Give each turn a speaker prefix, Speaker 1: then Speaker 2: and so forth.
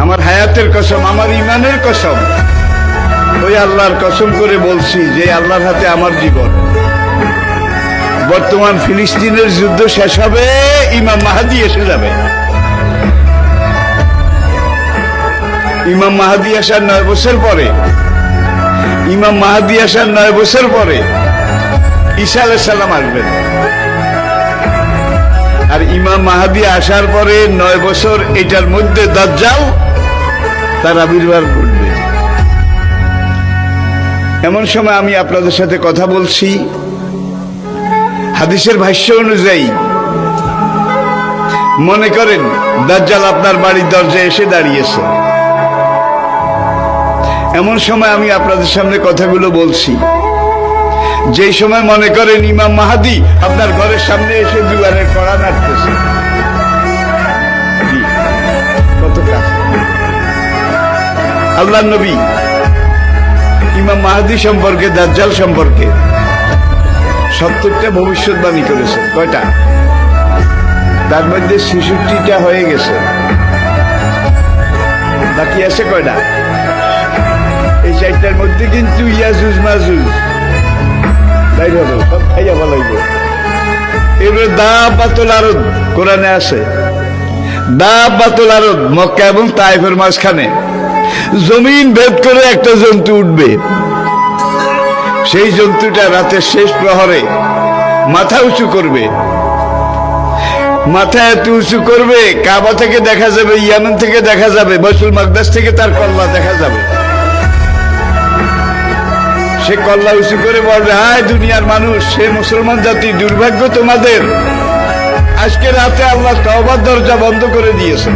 Speaker 1: আমার হায়াতের কসম, আমার ইমানের কসম, ওই আল্লাহর কসম করে বলছি যে আল্লাহর হাতে আমার জীবন। বর্তমান ফিলিস্তিনের যুদ্ধ শেষ হবে, ইমাম মাহাদি এসে যাবে। ইমাম মাহাদি আসার 9 বছর পরে, ইমাম মাহাদি আসার 9 বছর পরে ঈসা আলাইহিস সালাম আসবেন। আর ইমাম মাহাদি আসার পরে 9 বছর, এটার মধ্যে দাজ্জাল তার আবির্ভাব ঘটবে। এমন সময় আমি আপনাদের সাথে কথা বলছি, হাদিসের ভাষ্য অনুযায়ী মনে করেন দাজ্জাল আপনার বাড়ির দরজায় এসে দাঁড়িয়েছে। এমন সময় আমি আপনাদের সামনে কথাগুলো বলছি, যেই সময় মনে করেন ইমাম মাহাদি আপনার ঘরের সামনে এসে দুয়ারের কড়া নাড়তেছে। কত কাছে আল্লাহর নবী ইমাম মাহাদি সম্পর্কে, দাজ্জাল সম্পর্কে 70টা ভবিষ্যৎবাণী করেছে। কয়টা? তার মধ্যে 66টা হয়ে গেছে, বাকি আছে কয়টা? এই 4টার মধ্যে কিন্তু ইয়াজুজ মাজুজ বাইর হবে, সব খাইয়া বলাইব। এবারে দাবাতুল আরদ কোরআনে আছে, দাবাতুল আরদ মক্কা এবং তায়েফের মাঝখানে জমিন ভেদ করে একটা জন্তু উঠবে। সেই জন্তুটা রাতের শেষ প্রহরে মাথা উঁচু করবে, মাথা এত উঁচু করবে কাবা থেকে দেখা যাবে, ইয়ামেন থেকে দেখা যাবে, বাইতুল মাকদাস থেকে তার কল্লা দেখা যাবে। সে কল্লা উঁচু করে বলবে, হায় দুনিয়ার মানুষ, সে মুসলমান জাতি, দুর্ভাগ্য তোমাদের, আজকে রাতে আল্লাহ তওবার দরজা বন্ধ করে দিয়েছে।